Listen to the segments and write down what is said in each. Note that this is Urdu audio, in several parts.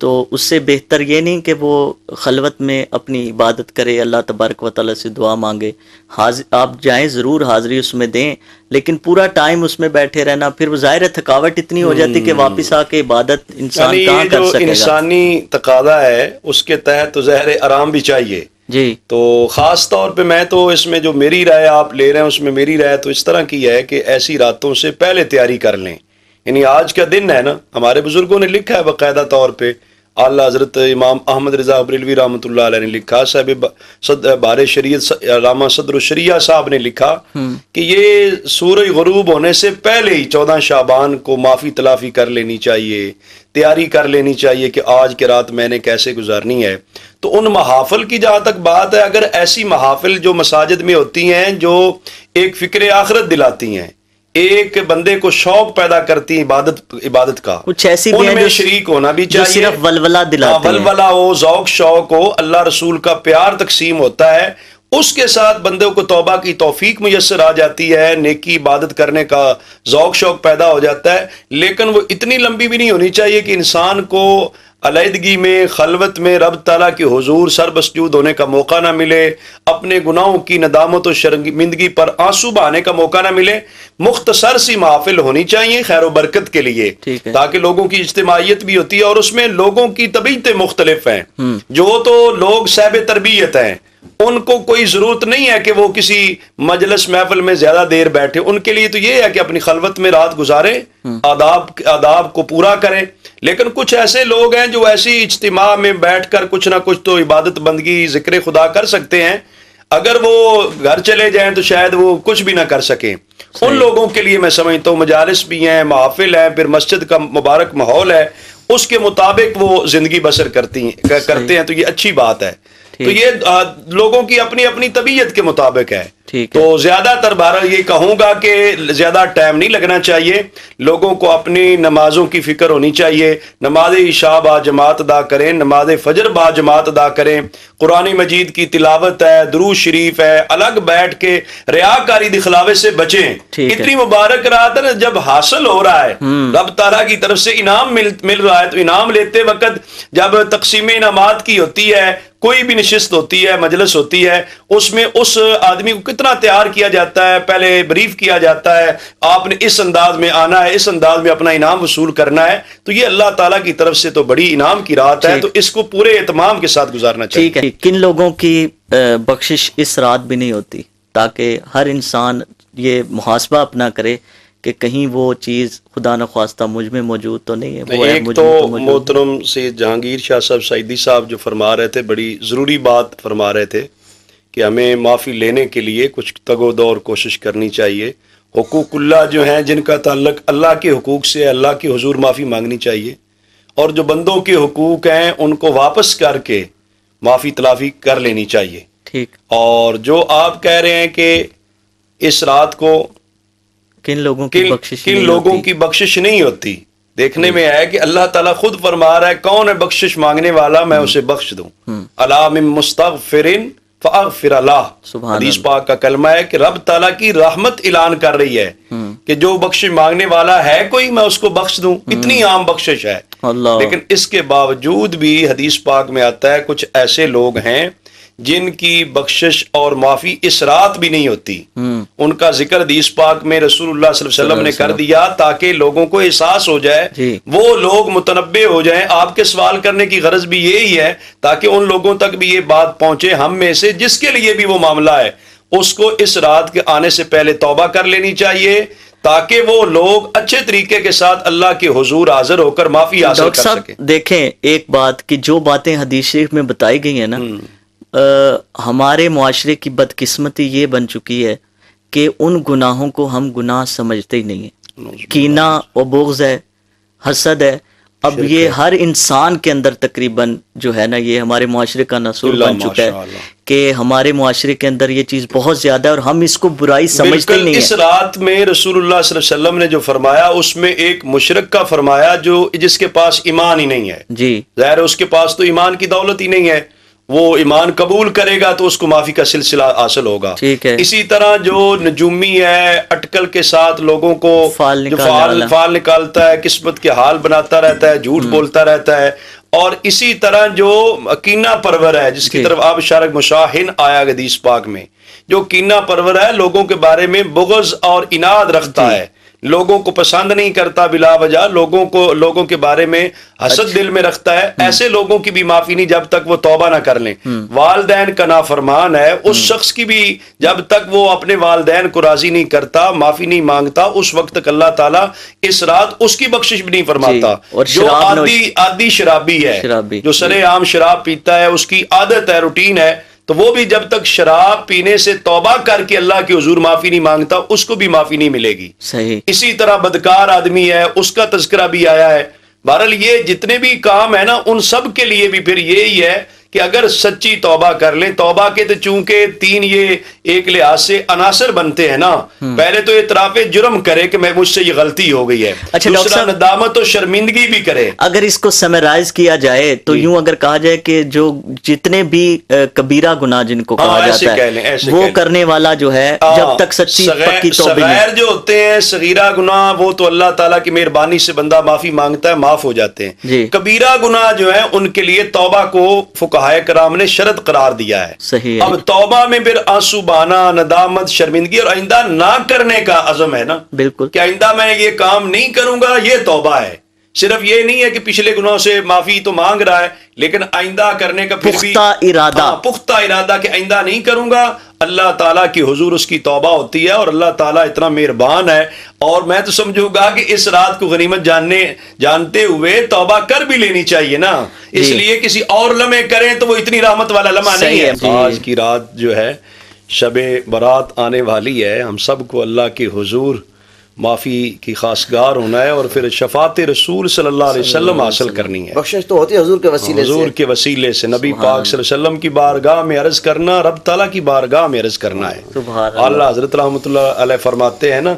تو اس سے بہتر یہ نہیں کہ وہ خلوت میں اپنی عبادت کرے، اللہ تبارک و تعالیٰ سے دعا مانگے، آپ جائیں ضرور، حاضری اس میں دیں، لیکن پورا ٹائم اس میں بیٹھے رہنا، پھر وہ ظاہر تھکاوٹ اتنی ہو جاتی کہ واپس آ کے عبادت انسان کہاں کر سکے گا۔ جو انسانی تقاضا ہے اس کے تحت تو ظاہر آرام بھی چاہیے جی۔ تو خاص طور پہ میں تو اس میں جو میری رائے آپ لے رہے ہیں اس میں میری رائے تو اس طرح کی ہے کہ ایسی راتوں سے پہلے تیاری کر لیں۔ یعنی آج کا دن ہے نا، ہمارے بزرگوں نے لکھا ہے باقاعدہ طور پہ، اعلیٰ حضرت امام احمد رضا بریلوی رحمۃ اللہ علیہ نے لکھا، صاحب بار شریعت علامہ صدر الشریعہ صاحب نے لکھا کہ یہ سورج غروب ہونے سے پہلے ہی 14 شعبان کو معافی تلافی کر لینی چاہیے، تیاری کر لینی چاہیے کہ آج کی رات میں نے کیسے گزارنی ہے۔ تو ان محافل کی جہاں تک بات ہے، اگر ایسی محافل جو مساجد میں ہوتی ہیں جو ایک فکر آخرت دلاتی ہیں، ایک بندے کو شوق پیدا کرتی ہیں عبادت کا، کچھ ایسی ان میں شریک ہونا بھی چاہیے، صرف ولولہ دلاتی ہیں، ولولہ ہو، ذوق شوق ہو، اللہ رسول کا پیار تقسیم ہوتا ہے، اس کے ساتھ بندوں کو توبہ کی توفیق میسر آ جاتی ہے، نیکی عبادت کرنے کا ذوق شوق پیدا ہو جاتا ہے۔ لیکن وہ اتنی لمبی بھی نہیں ہونی چاہیے کہ انسان کو علیحدگی میں، خلوت میں رب تعالیٰ کے حضور سر مسجود ہونے کا موقع نہ ملے، اپنے گناہوں کی ندامت و شرمندگی پر آنسو بہانے کا موقع نہ ملے۔ مختصر سی محافل ہونی چاہیے خیر و برکت کے لیے، تاکہ لوگوں کی اجتماعیت بھی ہوتی ہے، اور اس میں لوگوں کی طبیعتیں مختلف ہیں۔ جو تو لوگ صاحب تربیت ہیں، ان کو کوئی ضرورت نہیں ہے کہ وہ کسی مجلس محفل میں زیادہ دیر بیٹھے، ان کے لیے تو یہ ہے کہ اپنی خلوت میں رات گزاریں، آداب کو پورا کریں۔ لیکن کچھ ایسے لوگ ہیں جو ایسی اجتماع میں بیٹھ کر کچھ نہ کچھ تو عبادت بندگی ذکر خدا کر سکتے ہیں، اگر وہ گھر چلے جائیں تو شاید وہ کچھ بھی نہ کر سکیں۔ ان لوگوں کے لیے میں سمجھتا ہوں مجالس بھی ہیں، محافل ہیں، پھر مسجد کا مبارک ماحول ہے، اس کے مطابق وہ زندگی بسر کرتے ہیں، تو یہ اچھی بات ہے۔ تو یہ لوگوں کی اپنی اپنی طبیعت کے مطابق ہے۔ تو زیادہ تر بہرحال یہ کہوں گا کہ زیادہ ٹائم نہیں لگنا چاہیے، لوگوں کو اپنی نمازوں کی فکر ہونی چاہیے، نماز عشاء با جماعت ادا کریں، نماز فجر با جماعت ادا کریں، قرآن مجید کی تلاوت ہے، درود شریف ہے، الگ بیٹھ کے ریاکاری دکھلاوے سے بچیں۔ اتنی مبارک رات ہے جب حاصل ہو رہا ہے، رب تعالیٰ کی طرف سے انعام مل رہا ہے، تو انعام لیتے وقت جب تقسیم انعامات کی ہوتی ہے، کوئی بھی نشست ہوتی ہے، مجلس ہوتی ہے، اس میں اس آدمی کو کتنا تیار کیا جاتا ہے، پہلے بریف کیا جاتا ہے، آپ نے اس انداز میں آنا ہے، اس انداز میں اپنا انعام وصول کرنا ہے۔ تو یہ اللہ تعالیٰ کی طرف سے تو بڑی انعام کی رات ہے، تو اس کو پورے اہتمام کے ساتھ گزارنا چاہیے۔ ٹھیک ہے، کن لوگوں کی بخشش اس رات بھی نہیں ہوتی، تاکہ ہر انسان یہ محاسبہ اپنا کرے کہ کہیں وہ چیز خدا نخواستہ مجھ میں موجود تو نہیں ہے۔ ایک تو محترم سید جہانگیر شاہ صاحب سعیدی صاحب جو فرما رہے تھے، بڑی ضروری بات فرما رہے تھے کہ ہمیں معافی لینے کے لیے کچھ تگ و دو اور کوشش کرنی چاہیے۔ حقوق اللہ جو ہیں جن کا تعلق اللہ کے حقوق سے، اللہ کے حضور معافی مانگنی چاہیے، اور جو بندوں کے حقوق ہیں ان کو واپس کر کے معافی تلافی کر لینی چاہیے۔ ٹھیک۔ اور جو آپ کہہ رہے ہیں کہ اس رات کو کن لوگوں کی بخشش نہیں ہوتی، دیکھنے میں ہے کہ اللہ تعالیٰ خود فرما رہا ہے کون ہے بخشش مانگنے والا، میں اسے بخش دوں۔ الا من مستغفر فاغفر له، حدیث پاک کا کلمہ ہے کہ رب تعالیٰ کی رحمت اعلان کر رہی ہے کہ جو بخشش مانگنے والا ہے کوئی، میں اس کو بخش دوں۔ اتنی عام بخشش ہے، لیکن اس کے باوجود بھی حدیث پاک میں آتا ہے کچھ ایسے لوگ ہیں جن کی بخشش اور معافی اس رات بھی نہیں ہوتی۔ ان کا ذکر حدیث پاک میں رسول اللہ صلی اللہ علیہ وسلم نے کر دیا تاکہ لوگوں کو احساس ہو جائے، وہ لوگ متنبع ہو جائیں۔ آپ کے سوال کرنے کی غرض بھی یہی ہے تاکہ ان لوگوں تک بھی یہ بات پہنچے، ہم میں سے جس کے لیے بھی وہ معاملہ ہے اس کو اس رات کے آنے سے پہلے توبہ کر لینی چاہیے، تاکہ وہ لوگ اچھے طریقے کے ساتھ اللہ کے حضور حاضر ہو کر معافی حاصل کر سکیں۔ دیکھیں ایک بات کہ جو باتیں حدیث شریف میں بتائی گئی ہیں نا، ہمارے معاشرے کی بدقسمتی یہ بن چکی ہے کہ ان گناہوں کو ہم گناہ سمجھتے ہی نہیں ہیں۔ کینہ و بغض ہے، حسد ہے، اب یہ ہر انسان کے اندر تقریباً جو ہے نا، یہ ہمارے معاشرے کا نسور بن چکا ہے کہ ہمارے معاشرے کے اندر یہ چیز بہت زیادہ ہے اور ہم اس کو برائی سمجھتے ہی نہیں ہیں۔ اس رات میں رسول اللہ صلی اللہ علیہ وسلم نے جو فرمایا اس میں ایک مشرک کا فرمایا جو جس کے پاس ایمان ہی نہیں ہے، جی ظاہر اس کے پاس تو ایمان کی دولت ہی نہیں ہے، وہ ایمان قبول کرے گا تو اس کو معافی کا سلسلہ حاصل ہوگا۔ اسی طرح جو نجومی ہے، اٹکل کے ساتھ لوگوں کو فال نکالتا ہے، قسمت کے حال بناتا رہتا ہے، جھوٹ بولتا رہتا ہے، اور اسی طرح جو کینہ پرور ہے، جس کی طرف آپ اشارہ مشاہن آیا حدیث پاک میں، جو کینہ پرور ہے، لوگوں کے بارے میں بغض اور اناد رکھتا ہے، لوگوں کو پسند نہیں کرتا بلا وجہ، لوگوں کے بارے میں حسد دل میں رکھتا ہے، ایسے لوگوں کی بھی معافی نہیں جب تک وہ توبہ نہ کر لیں۔ والدین کا نافرمان ہے، اس شخص کی بھی جب تک وہ اپنے والدین کو راضی نہیں کرتا، معافی نہیں مانگتا، اس وقت تک اللہ تعالیٰ اس رات اس کی بخشش بھی نہیں فرماتا۔ جو عادی شرابی ہے، جو سرے عام شراب پیتا ہے، اس کی عادت ہے، روٹین ہے، تو وہ بھی جب تک شراب پینے سے توبہ کر کے اللہ کے حضور معافی نہیں مانگتا، اس کو بھی معافی نہیں ملے گی۔ صحیح۔ اسی طرح بدکار آدمی ہے، اس کا تذکرہ بھی آیا ہے۔ بہرحال یہ جتنے بھی کام ہے نا، ان سب کے لیے بھی پھر یہی ہے کہ اگر سچی توبہ کر لیں، توبہ کے تو چونکہ تین یہ ایک لحاظ سے عناصر بنتے ہیں نا، پہلے تو اعتراف جرم کرے کہ میں مجھ سے یہ غلطی ہو گئی ہے، دوسرا ندامت و شرمندگی بھی کرے۔ اگر اس کو سمرائز کیا جائے تو یوں اگر کہا جائے کہ جو جتنے بھی کبیرہ گناہ جن کو کہا جاتا ہے وہ کرنے والا جو ہے جب تک سچی پکی توبہ نہیں، صغیر جو ہوتے ہیں صغیرہ گناہ، وہ تو اللہ تعالیٰ کی مہربانی سے بندہ معافی مانگتا ہے، معاف ہو جاتے ہیں۔ کبیرہ گناہ جو ہے ان کے لیے توبہ کو فقہائے کرام نے شرط قرار دیا ہے۔ صحیح۔ اب توبہ میں پھر آنسو بہانا، ندامت، شرمندگی اور آئندہ نہ کرنے کا عزم ہے نا، بالکل، کہ آئندہ میں یہ کام نہیں کروں گا، یہ توبہ ہے۔ صرف یہ نہیں ہے کہ پچھلے گناہوں سے معافی تو مانگ رہا ہے، لیکن آئندہ کرنے کا پھر بھی پختہ ارادہ کہ آئندہ نہیں کروں گا۔ اللہ تعالیٰ کی حضور اس کی توبہ ہوتی ہے، اور اللہ تعالیٰ اتنا مہربان ہے، اور میں تو سمجھوں گا کہ اس رات کو غنیمت جانتے ہوئے توبہ کر بھی لینی چاہیے نا، اس لیے کسی اور لمحے کریں تو وہ اتنی رحمت والا لمحہ نہیں ہے۔ آج کی رات جو ہے شب برات آنے والی ہے، ہم سب کو اللہ کے حضور معافی کی خاصگار ہونا ہے، اور پھر شفاعت رسول صلی اللہ علیہ وسلم حاصل کرنی ہے۔ بخشش تو ہوتی ہے حضور کے وسیلے سے، حضور کے وسیلے سے نبی پاک صلی اللہ علیہ وسلم کی بارگاہ میں عرض کرنا، رب تعالیٰ کی بارگاہ میں عرض کرنا ہے۔ اللہ حضرت رحمۃ اللہ علیہ فرماتے ہیں نا،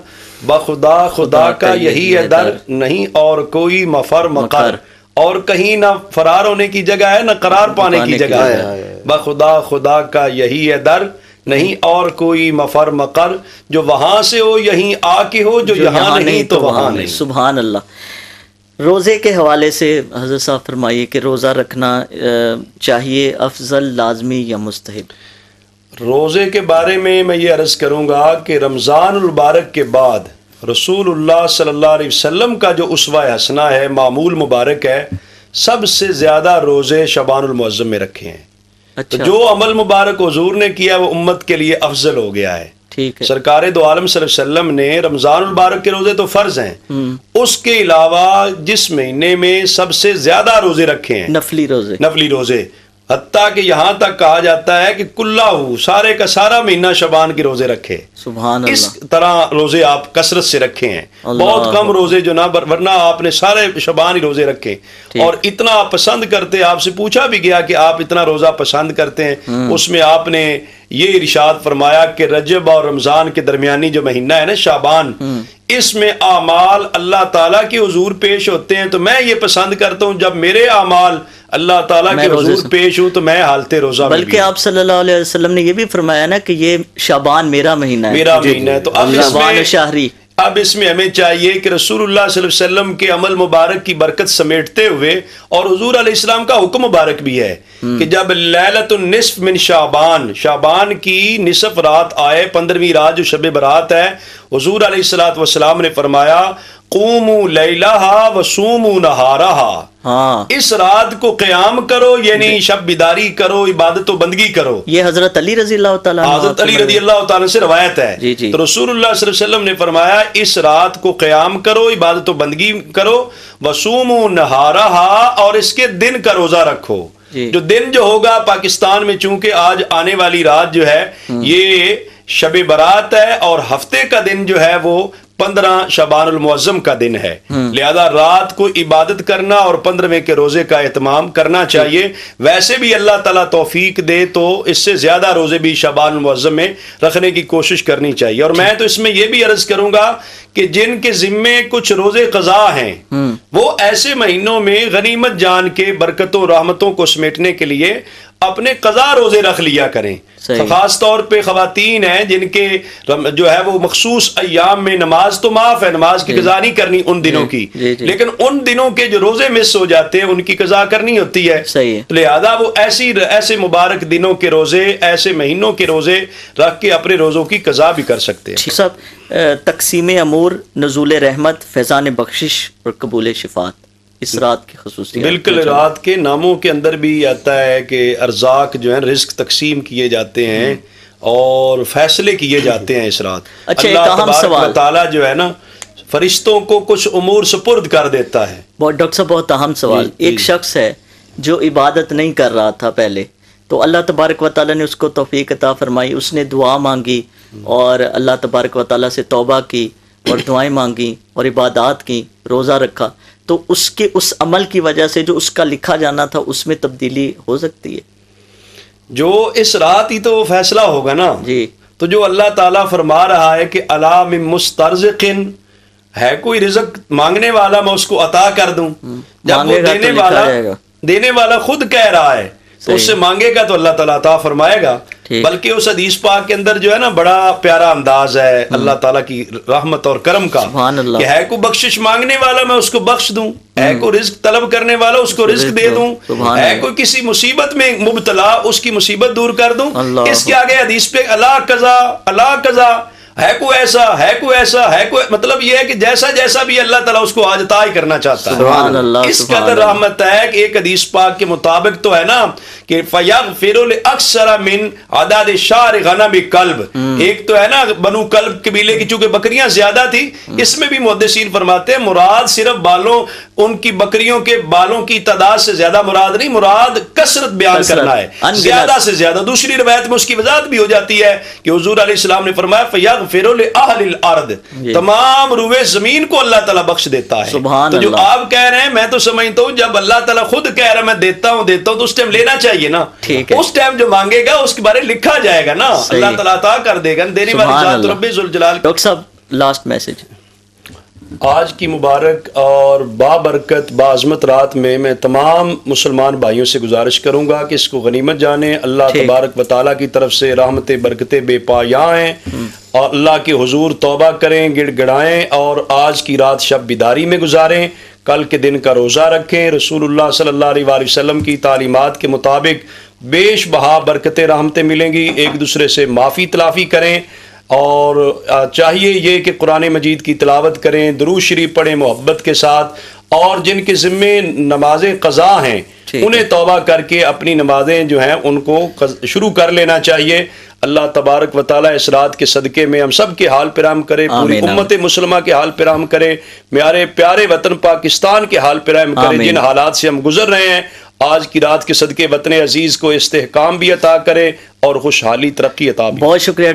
بخدا خدا کا یہی ہے در، نہیں اور کوئی مفر مقر، اور کہیں نہ فرار ہونے کی جگہ ہے نہ قرار پانے کی جگہ ہے۔ بخدا خدا کا یہی ہے در، نہیں اور کوئی مفر مقر، جو وہاں سے ہو یہیں آ کے ہو، جو یہاں نہیں تو وہاں نہیں۔ سبحان اللہ۔ روزے کے حوالے سے حضرت صاحب فرمائیے کہ روزہ رکھنا چاہیے افضل، لازمی یا مستحب؟ روزے کے بارے میں یہ عرض کروں گا کہ رمضان المبارک کے بعد رسول اللہ صلی اللہ علیہ وسلم کا جو اسوہ حسنہ ہے، معمول مبارک ہے، سب سے زیادہ روزے شعبان المعظم میں رکھے ہیں۔ تو جو عمل مبارک حضور نے کیا وہ امت کے لیے افضل ہو گیا ہے۔ ٹھیک ہے۔ سرکار دو عالم صلی اللہ علیہ وسلم نے رمضان المبارک کے روزے تو فرض ہیں، اس کے علاوہ جس مہینے میں سب سے زیادہ روزے رکھے ہیں نفلی روزے، حتیٰ کہ یہاں تک کہا جاتا ہے کہ کلہ سارے کا سارا مہینہ شعبان کے روزے رکھے۔ سبحان اللہ۔ اس طرح روزے آپ کثرت سے رکھے ہیں، بہت کم روزے جو نہ، ورنہ آپ نے سارے شعبان ہی روزے رکھے، اور اتنا آپ پسند کرتے، آپ سے پوچھا بھی گیا کہ آپ اتنا روزہ پسند کرتے ہیں، اس میں آپ نے یہ ارشاد فرمایا کہ رجب اور رمضان کے درمیانی جو مہینہ ہے نا شعبان، اس میں اعمال اللہ تعالیٰ کے حضور پیش ہوتے ہیں، تو میں یہ پسند کرتا ہوں جب میرے اعمال اللہ تعالیٰ کے حضور پیش ہوں تو میں حالت روزہ میں، بلکہ آپ صلی اللہ علیہ وسلم نے یہ بھی فرمایا نا کہ یہ شعبان میرا مہینہ ہے، میرا مہینہ ہے۔ تو اب اس میں ہمیں چاہیے کہ رسول اللہ صلی اللہ علیہ وسلم کے عمل مبارک کی برکت سمیٹتے ہوئے، اور حضور علیہ السلام کا حکم مبارک بھی ہے کہ جب لیلۃ النصف من شعبان کی نصف رات آئے، 15ویں رات جو شب برات ہے، حضور علیہ السلام نے فرمایا قوموا لیلہا وصوموا نہارہا، اس رات کو قیام کرو، یعنی شب بیداری کرو، عبادت و بندگی کرو۔ یہ حضرت علی رضی اللہ تعالیٰ رضی اللہ تعالیٰ سے روایت ہے۔ تو رسول اللہ صلی اللہ علیہ وسلم نے فرمایا اس رات کو قیام کرو، عبادت و بندگی کرو، وصوموا نہارہا، اور اس کے دن کا روزہ رکھو۔ جو دن جو ہوگا پاکستان میں، چونکہ آج آنے والی رات جو ہے یہ شب برات ہے، اور ہفتے کا دن جو ہے وہ 15 شعبان المعظم کا دن ہے، لہذا رات کو عبادت کرنا اور 15ویں کے روزے کا اہتمام کرنا چاہیے۔ ویسے بھی اللہ تعالیٰ توفیق دے تو اس سے زیادہ روزے بھی شعبان المعظم میں رکھنے کی کوشش کرنی چاہیے۔ اور میں تو اس میں یہ بھی عرض کروں گا کہ جن کے ذمے کچھ روزے قضا ہیں، وہ ایسے مہینوں میں غنیمت جان کے برکتوں رحمتوں کو سمیٹنے کے لیے اپنے قضا روزے رکھ لیا کریں. خاص طور پہ خواتین ہیں جن کے جو ہے وہ مخصوص ایام میں نماز تو معاف ہے, نماز کی قضا نہیں کرنی ان دنوں کی, لیکن ان دنوں کے جو روزے مس ہو جاتے ہیں ان کی قضا کرنی ہوتی ہے. لہذا وہ ایسے مبارک دنوں کے روزے, ایسے مہینوں کے روزے رکھ کے اپنے روزوں کی قضا بھی کر سکتے ہیں. صاحب, تقسیم امور, نزول رحمت, فیضان بخشش اور قبول شفاعت, اس رات کی خصوصیات. بالکل, رات کے ناموں کے اندر بھی آتا ہے کہ ارزاق جو ہیں رزق تقسیم کیے جاتے ہیں اور فیصلے کیے جاتے ہیں اس رات. اللہ تبارک و تعالیٰ جو ہے نا فرشتوں کو کچھ امور سپرد کر دیتا ہے. ڈاکٹر صاحب بہت اہم سوال. ایک شخص ہے جو عبادت نہیں کر رہا تھا پہلے, تو اللہ تبارک و تعالیٰ نے اس کو توفیق عطا فرمائی, اس نے دعا مانگی اور اللہ تبارک و تعالیٰ سے توبہ کی اور دعائیں مانگی اور عبادات کی, روزہ رکھا, تو اس عمل کی وجہ سے جو اس کا لکھا جانا تھا اس میں تبدیلی ہو سکتی ہے. جو اس رات ہی تو فیصلہ ہوگا نا جی. تو جو اللہ تعالیٰ فرما رہا ہے کہ الا من مسترزق, ہے کوئی رزق مانگنے والا میں اس کو عطا کر دوں, جب وہ دینے والا خود کہہ رہا ہے تو اس سے مانگے گا تو اللہ تعالیٰ عطا فرمائے گا. بلکہ اس حدیث پاک کے اندر جو ہے نا بڑا پیارا انداز ہے اللہ تعالیٰ کی رحمت اور کرم کا, کہ ہے کو بخشش مانگنے والا میں اس کو بخش دوں, ہے کو رزق طلب کرنے والا اس کو رزق دے دوں, ہے کوئی کسی مصیبت میں مبتلا اس کی مصیبت دور کر دوں. اس کے آگے حدیث پہ اللہ قضا, ہے کوئی ایسا, ہے کوئی ایسا, ہے کوئی, مطلب یہ ہے کہ جیسا جیسا بھی اللہ تعالیٰ اس کو آج عطا ہی کرنا چاہتا ہے. اس قدر رحمت ہے کہ ایک حدیث پاک کے مطابق تو ہے نا کہ فَيَغْفِرُ لِأَكْثَرَ مِنْ عَدَدِ شَعْرِ غَنَمِ كَلْبٍ, ایک تو ہے نا بنو کلب قبیلے کی چونکہ بکریاں زیادہ تھی, اس میں بھی محدثین فرماتے ہیں مراد صرف بالوں, ان کی بکریوں کے بالوں کی تعداد سے زیادہ مراد نہیں, مراد کثرت بیان کرنا ہے, زیادہ سے زیادہ. دوسری روایت میں اس کی وضاحت بھی ہو جاتی ہے کہ حضور علیہ السلام نے فرمایا فَيَغْفِرُ لِأَهْلِ الْأَرْضِ, تمام روئے زمین کو اللہ تعالیٰ بخش دیتا ہے. تو جو آپ کہہ رہے ہیں میں تو سمجھتا ہوں جب اللہ تعالیٰ خود کہہ رہا ہے میں دیتا ہوں تو اس ٹائم لینا چاہیے نا, اس ٹائم جو مانگے گا اس کے بارے لکھا جائے گا نا, اللہ تعالیٰ عطا کر دے گا, دینے والی ذات رب ذوالجلال. ڈاکٹر صاحب لاسٹ میسج. آج کی مبارک اور بابرکت باعظمت رات میں تمام مسلمان بھائیوں سے گزارش کروں گا کہ اس کو غنیمت جانیں. اللہ تبارک و تعالیٰ کی طرف سے رحمتیں برکتیں بے پایاں ہیں, اور اللہ کے حضور توبہ کریں, گڑ گڑائیں, اور آج کی رات شب بیداری میں گزاریں, کل کے دن کا روزہ رکھیں. رسول اللہ صلی اللہ علیہ وآلہ وسلم کی تعلیمات کے مطابق بیش بہا برکتیں رحمتیں ملیں گی. ایک دوسرے سے معافی تلافی کریں, اور چاہیے یہ کہ قرآن مجید کی تلاوت کریں, درود شریف پڑھیں محبت کے ساتھ, اور جن کے ذمے نمازیں قضا ہیں انہیں توبہ کر کے اپنی نمازیں جو ہیں ان کو شروع کر لینا چاہیے. اللہ تبارک و تعالیٰ اس رات کے صدقے میں ہم سب کے حال پہ رحم کرے, پوری امت مسلمہ کے حال پہ رحم کرے, میارے پیارے وطن پاکستان کے حال پہ رحم کرے. جن حالات سے ہم گزر رہے ہیں آج کی رات کے صدقے وطن عزیز کو استحکام بھی عطا کرے اور خوشحالی ترقی عطا بھی. بہت شکریہ.